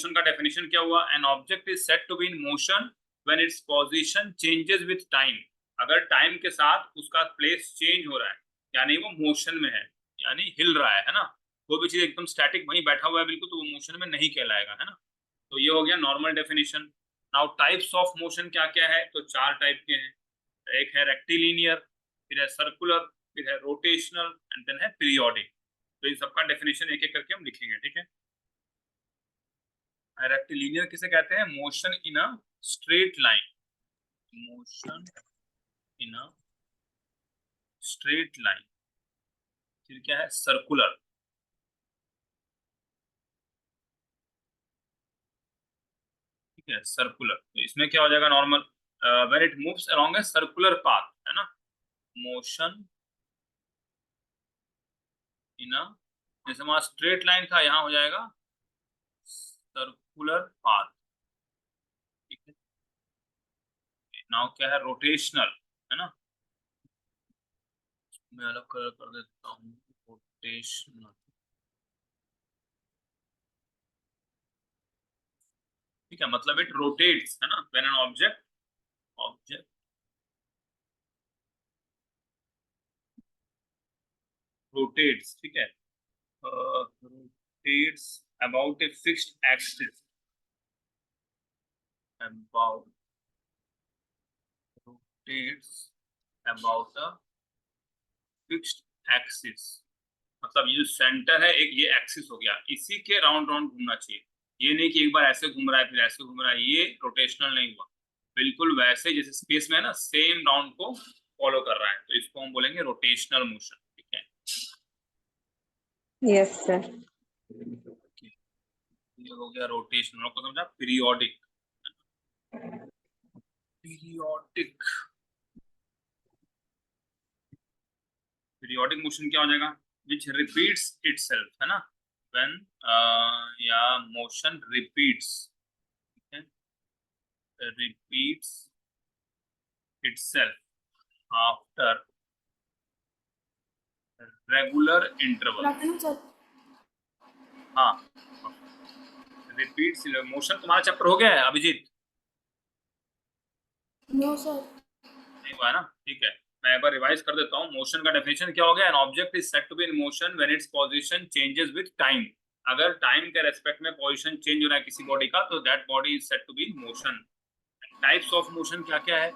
Motion का definition क्या हुआ? An object is said to be in motion when its position changes with time. अगर time के साथ उसका प्लेस चेंज हो रहा है, यानी वो मोशन में है, यानी हिल रहा है ना। कोई भी चीज एकदम स्टैटिक वहीं बैठा हुआ है बिल्कुल, तो वो मोशन में नहीं कहलाएगा, है ना। तो ये हो गया normal definition. Now types of motion क्या क्या है? तो 4 टाइप के हैं। एक है रेक्टिलिनियर, फिर है सर्कुलर, फिर है रोटेशनल एंड देन है पीरियोडिक। तो इन सबका डेफिनेशन एक एक करके हम लिखेंगे, ठीक है। रेक्टिलिनियर किसे कहते हैं? Motion in a straight line, motion in a straight line. फिर क्या है? सर्कुलर, ठीक है, सर्कुलर। तो इसमें क्या हो जाएगा? Normal, when it moves along a circular path, है ना। मोशन इन अ, जैसे वहां स्ट्रेट लाइन था, यहाँ हो जाएगा सर्कुलर पाथ, ठीक है। नाउ क्या है? रोटेशनल, है ना। मैं अलग कलर कर देता हूँ, रोटेशनल, ठीक है। मतलब इट रोटेट्स, है ना। When an object object rotates, ठीक है, rotates about a fixed axis, about rotates about a fixed axis। मतलब ये जो सेंटर है, एक ये एक्सिस हो गया, इसी के राउंड राउंड घूमना चाहिए। ये नहीं कि एक बार ऐसे घूम रहा है फिर ऐसे घूम रहा है, ये रोटेशनल नहीं हुआ। बिल्कुल वैसे जैसे स्पेस में है ना, सेम राउंड को फॉलो कर रहा है, तो इसको हम बोलेंगे रोटेशनल मोशन, ठीक है। Yes sir. ये हो गया रोटेशनल। को समझा? पीरियोडिक, पीरियोडिक, पीरियोडिक मोशन क्या हो जाएगा? विच रिपीट्स इटसेल्फ, है ना। व्हेन या मोशन रिपीट्स, ठीक है, repeats itself after regular interval. हाँ, रिपीट्स मोशन। तुम्हारा चैप्टर हो गया है अभिजीत? No sir. नहीं हुआ है ना, ठीक है। मैं एक बार रिवाइज कर देता हूँ। मोशन का डेफिनेशन क्या हो गया? An object is said to be in motion when its position changes with time. अगर टाइम के रेस्पेक्ट में पोजीशन चेंज हो रहा है किसी बॉडी का, तो that body is said to be in motion. Types of motion क्या क्या है?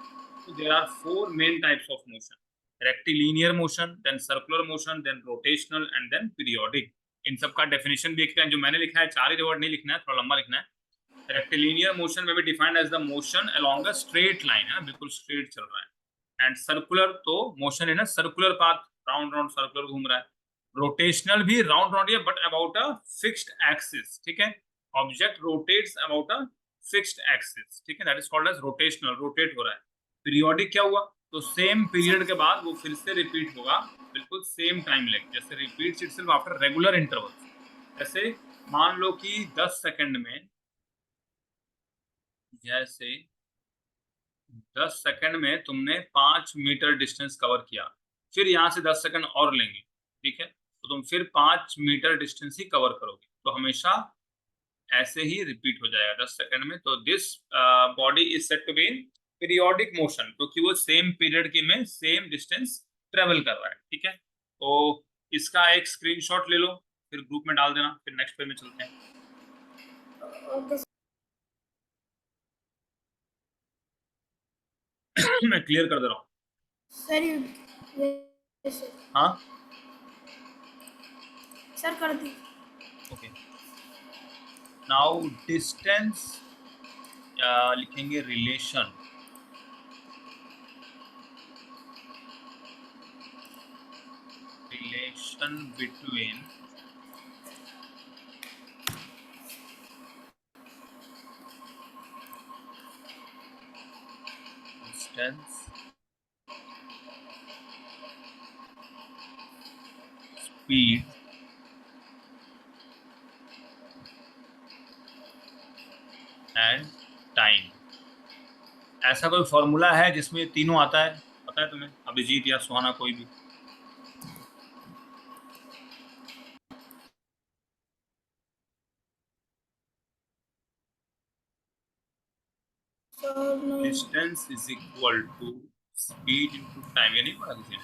तो there are 4 main types of motion. Rectilinear motion, then circular motion, then rotational and then periodic. इन सब का डेफिनेशन देखते हैं। जो मैंने लिखा है 4 ही वर्ड नहीं लिखना है, थोड़ा लंबा लिखना है। रेक्टिलिनियर मोशन में भी defined as the motion along a straight line, है, बिल्कुल स्ट्रेट चल रहा है। एंड सर्कुलर तो मोशन है ना, circular path, round round circular घूम रहा है। रोटेशनल भी राउंड राउंड है, but about a fixed axis, ठीक है। Object rotates about a fixed axis, ठीक है, that is called as rotational, rotate हो रहा है। पीरियोडिक क्या हुआ? तो सेम पीरियड के बाद वो फिर से रिपीट होगा, बिल्कुल सेम टाइम लेंथ, जैसे repeats itself after regular intervals. जैसे मान लो कि 10 सेकंड में, जैसे 10 सेकंड में तुमने 5 मीटर डिस्टेंस कवर किया, फिर यहाँ से 10 सेकंड और लेंगे, ठीक है, तो तुम फिर 5 मीटर डिस्टेंस ही कवर करोगे। तो हमेशा ऐसे ही रिपीट हो जाएगा 10 सेकंड में। तो this body is said to be in periodic motion, क्योंकि वो सेम पीरियड के में सेम डिस्टेंस ट्रेवल कर रहा है, ठीक है। तो इसका एक स्क्रीनशॉट ले लो, फिर ग्रुप में डाल देना, फिर नेक्स्ट पेज में चलते हैं। मैं क्लियर कर दे रहा हूँ सर। हाँ सर कर दी। ओके। नाउ डिस्टेंस लिखेंगे relation, relation between distance, speed and time. ऐसा कोई फॉर्मूला है जिसमें ये तीनों आता है? पता है तुम्हें, अभिजीत या सुहाना, कोई भी? Distance is equal to speed into time, ये नहीं पढ़ा किसी ने?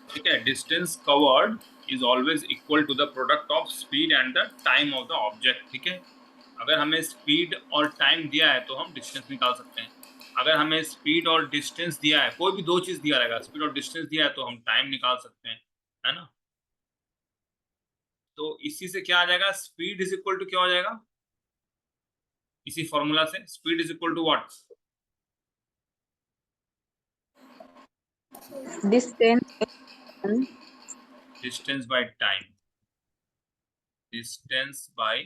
ठीक है, distance covered is always equal to the product of speed and the time of the object. ठीक है, अगर हमें स्पीड और टाइम दिया है तो हम डिस्टेंस निकाल सकते हैं। अगर हमें स्पीड और डिस्टेंस दिया है, कोई भी दो चीज दिया रहेगा, स्पीड और डिस्टेंस दिया है, तो हम टाइम निकाल सकते हैं, है ना? तो इसी से क्या आ जाएगा, स्पीड इज इक्वल टू क्या हो जाएगा, इसी फॉर्मूला से speed is equal to what? Distance by time, distance by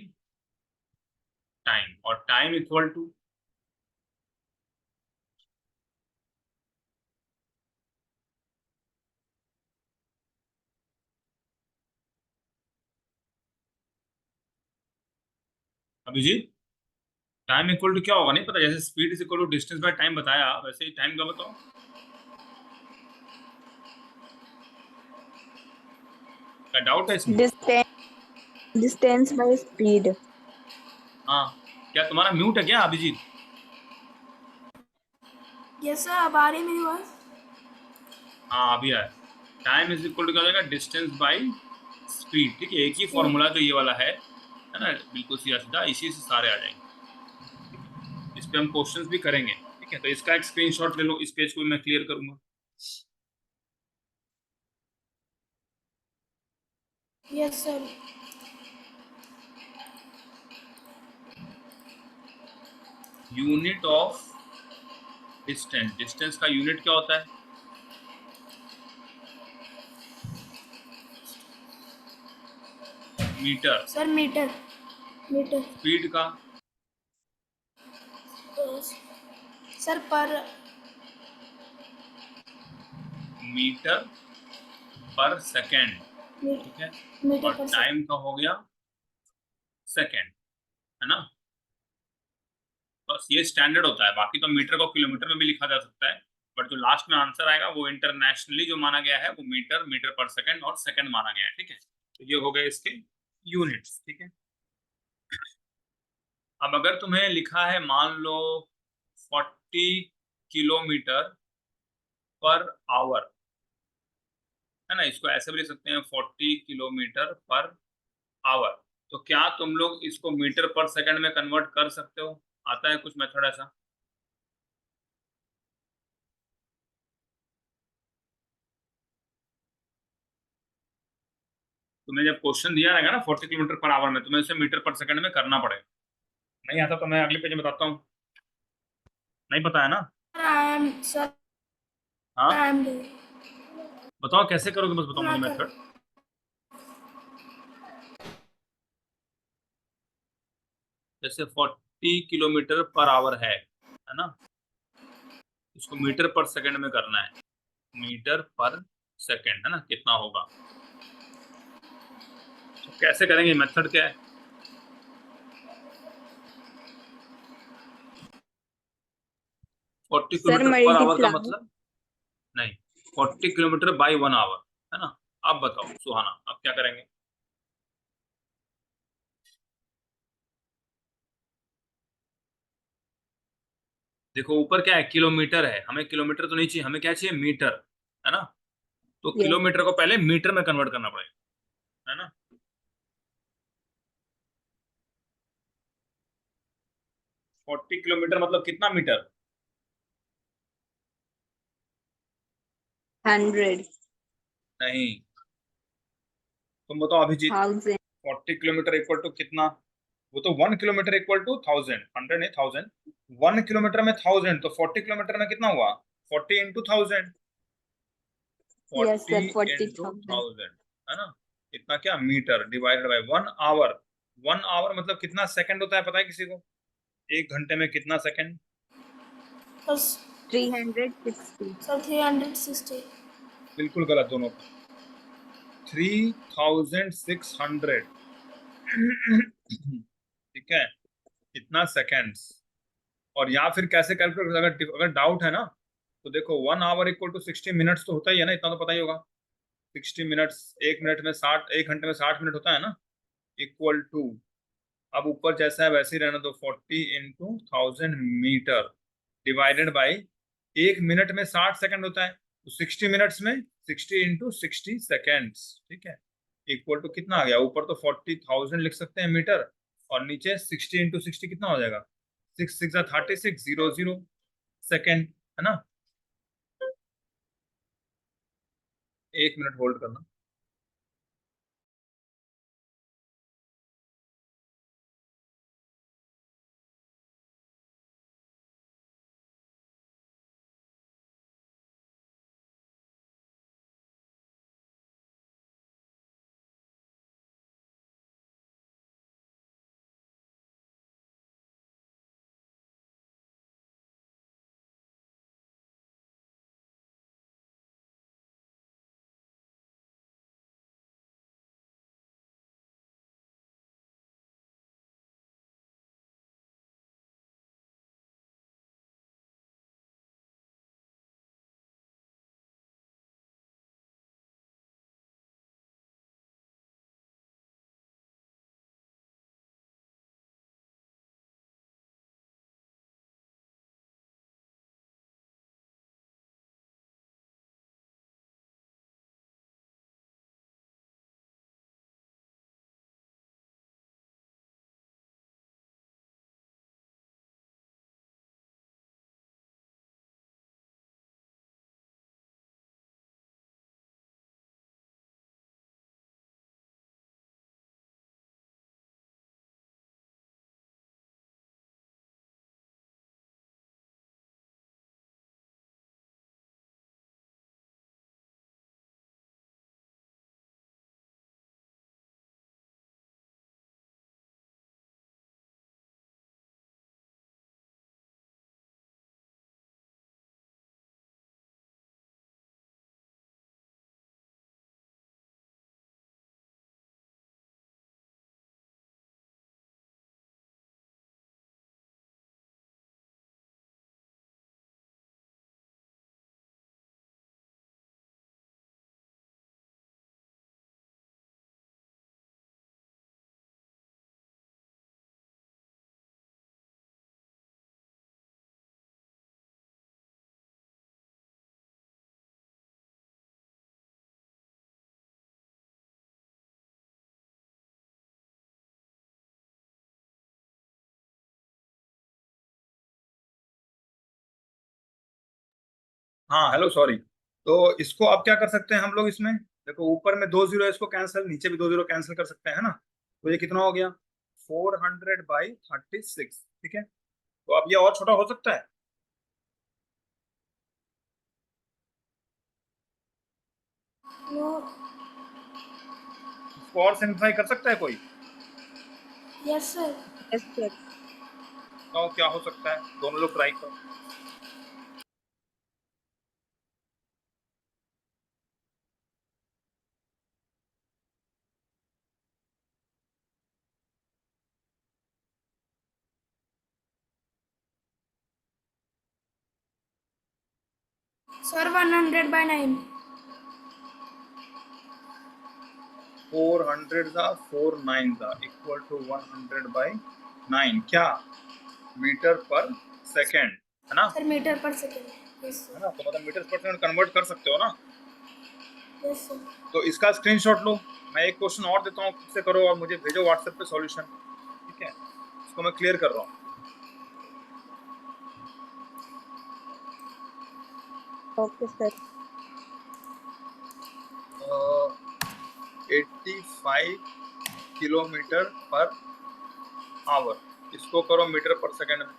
time, और time equal to Abhijit, time equal to क्या होगा, नहीं पता? जैसे speed is equal to distance by time बताया, वैसे ही टाइम का बताओ। क्या डाउट है इसमें? Distance by speed. हाँ, क्या तुम्हारा म्यूट है क्या अभिजीत? यस सर, अब आ रही मेरी आवाज? हाँ अभी आया। टाइम इज इक्वल टू क्या हो जाएगा, डिस्टेंस बाय स्पीड। ठीक है, एक ही फॉर्मूला तो ये वाला है ना, बिल्कुल सीधा सीधा, इसी से सारे आ जाएंगे। इस पे हम क्वेश्चंस भी करेंगे। ठीक है, तो इसका एक स्क्रीनशॉट ले लो, इस पेज को मैं क्लियर करूंगा। Yes sir. Unit of distance, distance का यूनिट क्या होता है? Metre. Sir metre, metre. Speed का? Sir per metre per second. ठीक है, मीटर और पर टाइम का हो गया सेकेंड, है ना? बस ये स्टैंडर्ड होता है, बाकी तो मीटर को किलोमीटर में भी लिखा जा सकता है, बट जो लास्ट में आंसर आएगा वो इंटरनेशनली जो माना गया है वो मीटर, मीटर पर सेकंड और सेकंड माना गया है। ठीक है, तो ये हो गए इसके यूनिट्स। ठीक है, अब अगर तुम्हें लिखा है मान लो 40 किलोमीटर पर आवर, है ना, इसको ऐसे भी लिख सकते हैं 40 किलोमीटर पर आवर, तो क्या तुम लोग इसको मीटर पर सेकंड में कन्वर्ट कर सकते हो? आता है कुछ मेथड ऐसा? तुम्हें जब क्वेश्चन दिया रहेगा ना 40 किलोमीटर पर आवर में, तुम्हें इसे मीटर पर सेकंड में करना पड़ेगा। नहीं आता तो मैं अगले पेज में बताता हूँ। नहीं पता है ना? आई एम सर, हाँ आई एम बताओ कैसे करोगे, बस बताओ मुझे मेथड। जैसे 40 किलोमीटर पर आवर है ना, इसको मीटर पर सेकंड में करना है, मीटर पर सेकंड, है ना, कितना होगा? तो कैसे करेंगे, मेथड क्या है? Forty sir kilometre per hour का मल्टीप्लाई। मतलब? नहीं, 40 किलोमीटर बाई 1 आवर, है ना। अब बताओ सुहाना, अब क्या करेंगे? देखो ऊपर क्या है, किलोमीटर है, हमें किलोमीटर तो नहीं चाहिए, हमें क्या चाहिए, मीटर, है ना। तो किलोमीटर को पहले मीटर में कन्वर्ट करना पड़ेगा, है ना। 40 किलोमीटर मतलब कितना मीटर? 100 नहीं, तुम बताओ अभिजीत। 1000 40 किलोमीटर इक्वल टू कितना? वो तो 1 किलोमीटर इक्वल टू 1000, 100 नहीं 1000। 1 किलोमीटर में 1000, तो 40 किलोमीटर में कितना हुआ, 40 इंटू 1000, यस 40 सर इंटू 40,000 1000, है ना। इतना क्या, metre divided by 1 hour. 1 hour मतलब कितना सेकंड होता है, पता है किसी को? 1 घंटे में कितना सेकंड? 360 सर 360। बिल्कुल गलत दोनों का, 3600। ठीक है, कितना सेकेंड्स। और या फिर कैसे कैलकुलेट, अगर अगर डाउट है ना, तो देखो 1 आवर इक्वल टू 60 मिनट्स तो होता ही है ना, इतना तो पता ही होगा। 60 मिनट्स, 1 मिनट में 60, 1 घंटे में 60 मिनट होता है ना, इक्वल टू अब ऊपर जैसा है वैसे ही रहना दो, 40 × 1000 मीटर डिवाइडेड बाई 1 मिनट में 60 सेकंड होता है, तो 60 मिनट्स में 60 × 60 सेकेंड्स, ठीक है, इक्वल टू कितना आ गया, ऊपर तो 40,000 लिख सकते हैं मीटर, और नीचे 60 × 60 कितना हो जाएगा, 6 6 36, 00 सेकेंड, है ना। 1 मिनट होल्ड करना। हाँ हेलो सॉरी, तो इसको अब क्या कर सकते हैं हम लोग, इसमें देखो ऊपर में 2 जीरो है, इसको कैंसिल, नीचे भी 2 जीरो कैंसिल कर सकते हैं ना, तो ये कितना हो गया, 400/36, ठीक है, तो अब ये और छोटा हो सकता है, No. इसको और सिंप्लीफाई कर सकता है कोई, Yes, sir. Yes, sir. तो क्या हो सकता है, दोनों लोग ट्राई करो। Sir, 100/9. 400 जा 4 9 जा इक्वल टू 100/9, क्या, मीटर पर सेकेंड, है ना, Sir, meter per second. Yes, है sir. ना, तो मतलब मीटर पर सेकंड कन्वर्ट कर सकते हो ना, Yes, sir. तो इसका स्क्रीनशॉट लो। मैं एक क्वेश्चन और देता हूँ, खुद से करो और मुझे भेजो व्हाट्सएप पे सॉल्यूशन, ठीक है, इसको मैं क्लियर कर रहा हूँ। Okay, sir. 85 km/h, इसको करो मीटर पर सेकंड में।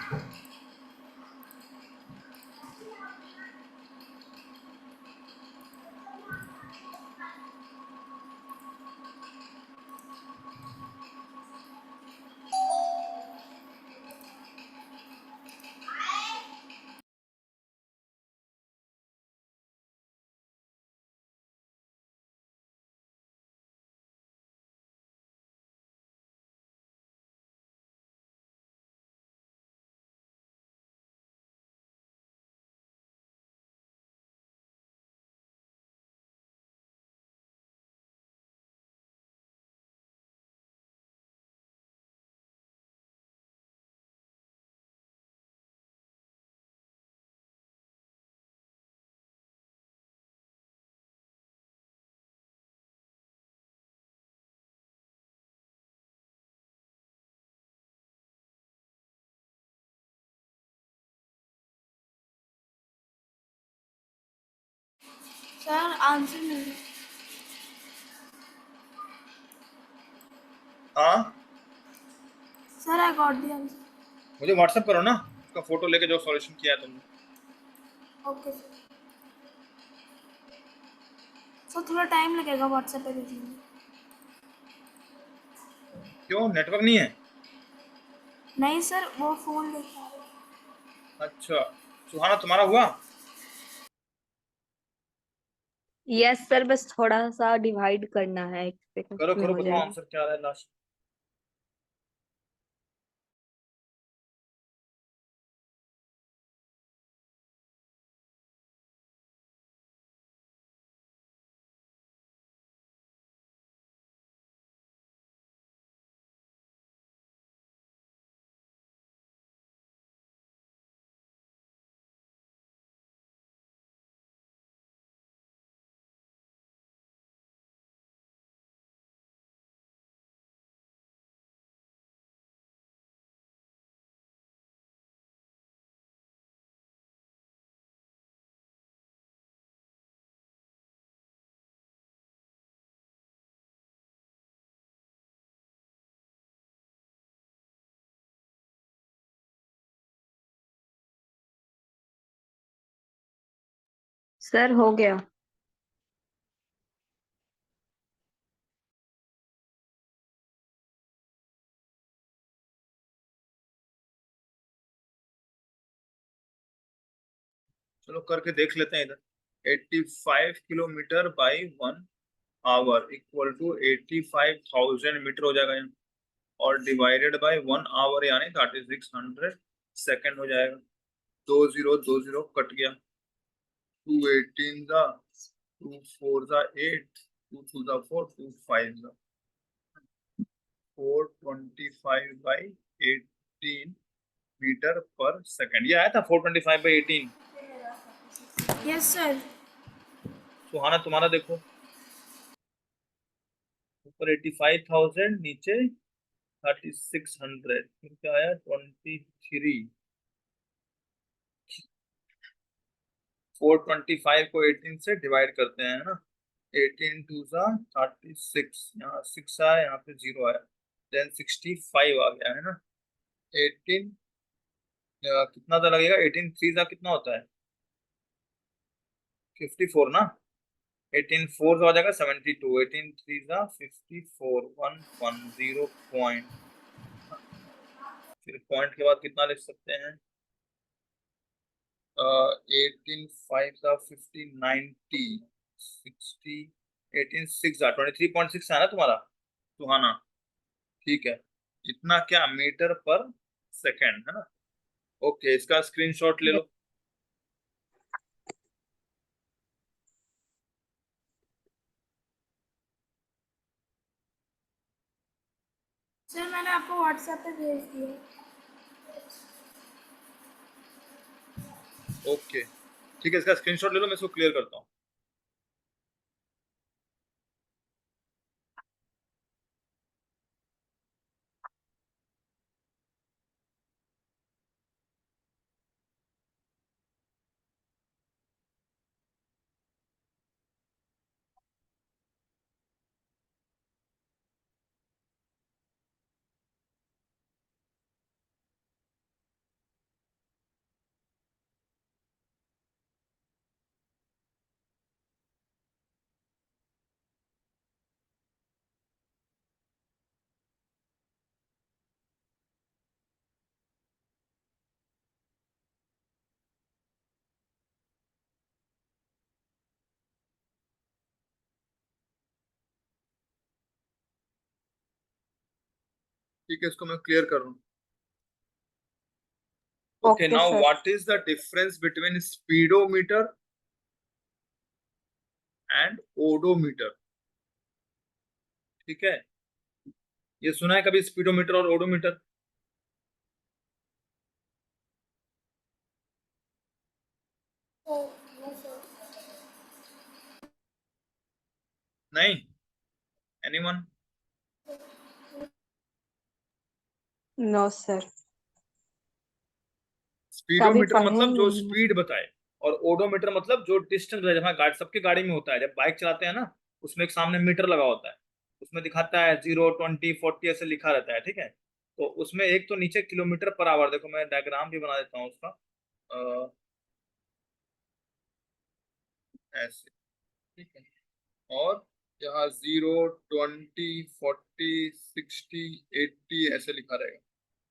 सर आंसर नहीं। हाँ, sir I got the answer. मुझे व्हाट्सएप करो ना उसका फोटो लेके जो सॉल्यूशन किया है तुमने। Okay sir. सर थोड़ा टाइम लगेगा व्हाट्सएप पे भेजने में। क्यों, नेटवर्क नहीं है? नहीं सर, वो फोन लेके आ रहे हैं। अच्छा, सुहाना तुम्हारा हुआ? यस सर, बस थोड़ा सा डिवाइड करना है, एक करो सेकंड में करो, हो बताओ जाएगा। आंसर क्या आ रहा है लास्ट। सर हो गया। चलो करके देख लेते हैं इधर। 85 kilometre by 1 hour equal to 85,000 metre हो जाएगा यहाँ। और डिवाइडेड बाय 1 आवर यानी 3600 सेकेंड हो जाएगा। 2 0 2 0 कट गया। 2 18 जा, 2 4 जा 8, 2 2 जा 4, 2 5 जा 425/18 मीटर पर सेकेंड। ये आया था 425/18। Yes sir. सुहाना तुम्हारा देखो, ऊपर 85,000, नीचे 3600, फिर क्या आया 23। 425 को 18 से डिवाइड करते हैं ना। 18 टू सा 36, यहाँ 6 आया, यहाँ पे 0 आया, देन 65 आ गया है ना। 18 कितना सा लगेगा, 18 3 सा कितना होता है, 54 ना। 18 4 हो जाएगा 72, 18 3 सा 54, 110 पॉइंट। फिर पॉइंट के बाद कितना लिख सकते हैं, 18 5 सा 50, 90, 60, 18 6 सा 23.6 है ना तुम्हारा सुहाना। ठीक है, इतना क्या मीटर पर सेकेंड है ना। ओके, इसका स्क्रीनशॉट ले लो। सर मैंने आपको व्हाट्सएप पे भेज दिया। ओके ठीक है, इसका स्क्रीनशॉट ले लो, मैं इसको क्लियर करता हूँ। ठीक है, इसको मैं क्लियर कर रहा हूँ। Okay, Okay, now sir. What is the difference between speedometer and odometer? ठीक है, ये सुना है कभी स्पीडोमीटर और ओडोमीटर? नहीं, एनीवन? No, sir. कभी स्पीडोमीटर पढ़े मतलब जो नहीं हैं। स्पीड बताए, और ओडोमीटर मतलब जो डिस्टेंस बताए। जब गाड़ी, सबकी गाड़ी में होता है, जब बाइक चलाते हैं ना, उसमें एक सामने मीटर लगा होता है, उसमें दिखाता है 0, 20, 40 ऐसे लिखा रहता है। ठीक है, तो उसमें एक तो नीचे किलोमीटर पर आवर, देखो मैं डायग्राम भी बना देता हूँ उसका। ऐसे, ठीक है, और यहाँ 0, 20, 40, 60, 80 ऐसे लिखा रहेगा।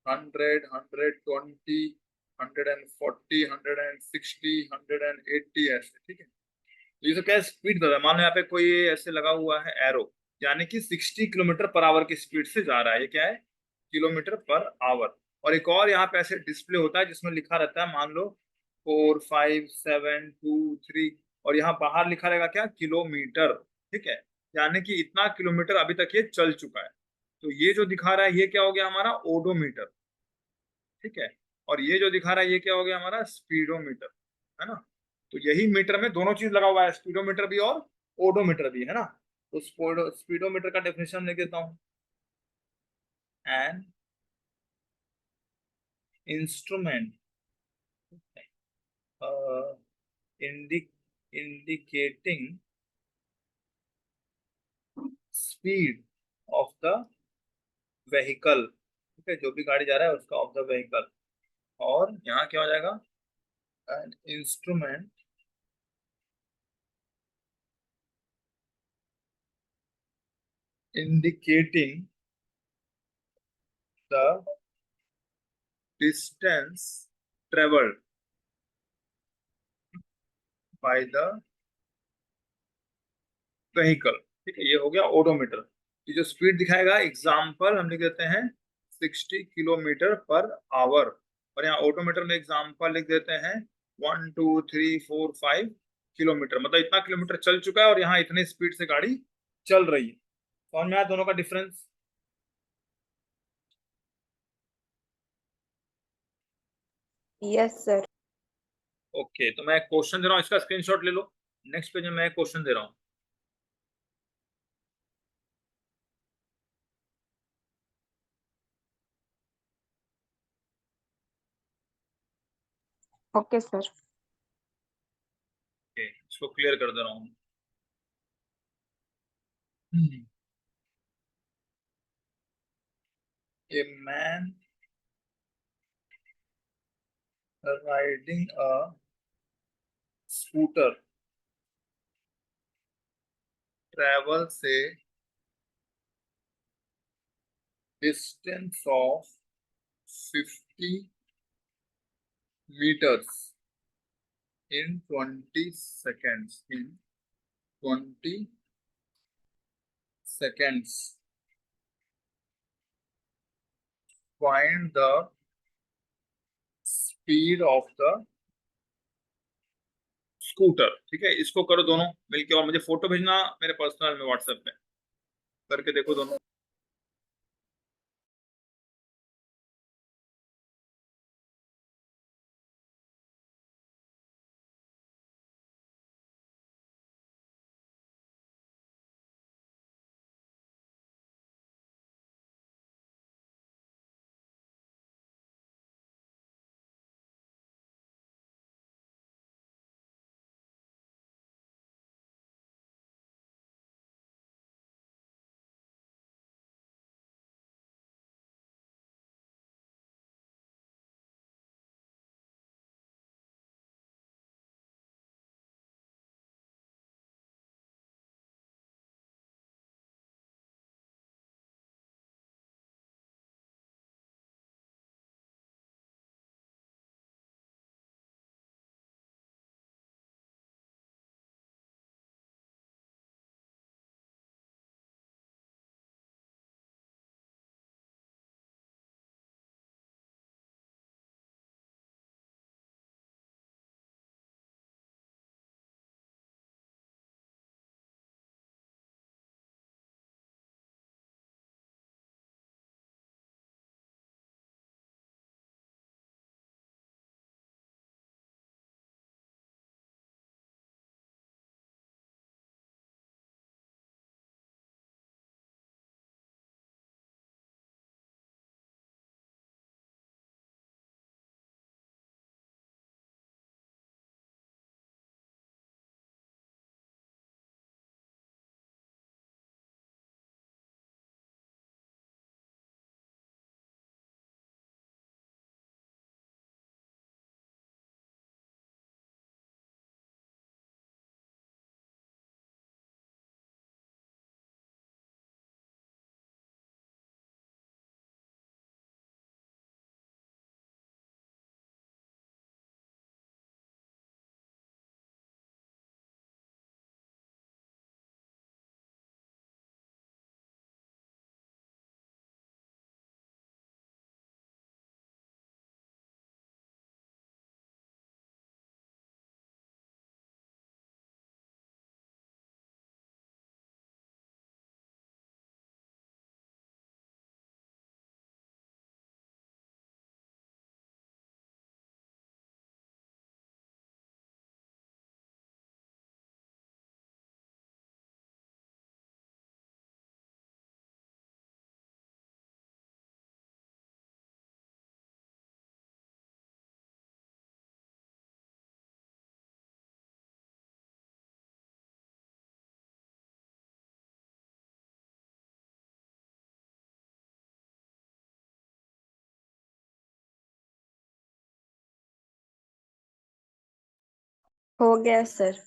100, 120, 140, 160, 180 ऐसे। ठीक है, तो ये तो क्या स्पीड दे रहा है। मान लो यहाँ पे कोई ऐसे लगा हुआ है एरो, यानी कि 60 किलोमीटर पर आवर की स्पीड से जा रहा है। ये क्या है? Kilometre per hour. और एक और यहाँ पे ऐसे डिस्प्ले होता है जिसमें लिखा रहता है, मान लो 4, 5, 7, 2, 3, और यहाँ बाहर लिखा रहेगा क्या? किलोमीटर। ठीक है, यानी कि इतना किलोमीटर अभी तक ये चल चुका है। तो ये जो दिखा रहा है ये क्या हो गया? हमारा ओडोमीटर। ठीक है, और ये जो दिखा रहा है ये क्या हो गया? हमारा स्पीडोमीटर, है ना। तो यही मीटर में दोनों चीज लगा हुआ है, स्पीडोमीटर भी और ओडोमीटर भी, है ना। तो स्पीडोमीटर का डेफिनेशन लिख देता हूं। An instrument indicating speed of the vehicle. ठीक है, जो भी गाड़ी जा रहा है उसका ऑफ द व्हीकल। और यहाँ क्या हो जाएगा? An instrument indicating the distance traveled by the vehicle. ठीक है, ये हो गया ओडोमीटर। ये जो स्पीड दिखाएगा, एग्जाम्पल हम लिख देते हैं 60 किलोमीटर पर आवर। और यहाँ ऑटोमीटर में एग्जाम्पल लिख देते हैं 1, 2, 3, 4, 5 किलोमीटर। मतलब इतना किलोमीटर चल चुका है और यहाँ इतने स्पीड से गाड़ी चल रही है। समझ में आया दोनों का डिफरेंस? Yes, sir. ओके, तो मैं क्वेश्चन दे रहा हूँ, इसका स्क्रीनशॉट ले लो। नेक्स्ट पेज में मैं क्वेश्चन दे रहा हूँ। Okay, sir. ओके, इसको क्लियर कर दे रहा हूँ। Hmm. A man riding a scooter travels a distance of 50 meters in 20 seconds. In 20 seconds. Find the speed of the scooter. ठीक है, इसको करो दोनों मिलके, और मुझे फोटो भेजना मेरे पर्सनल में व्हाट्सएप पे, करके देखो दोनों। हो गया सर।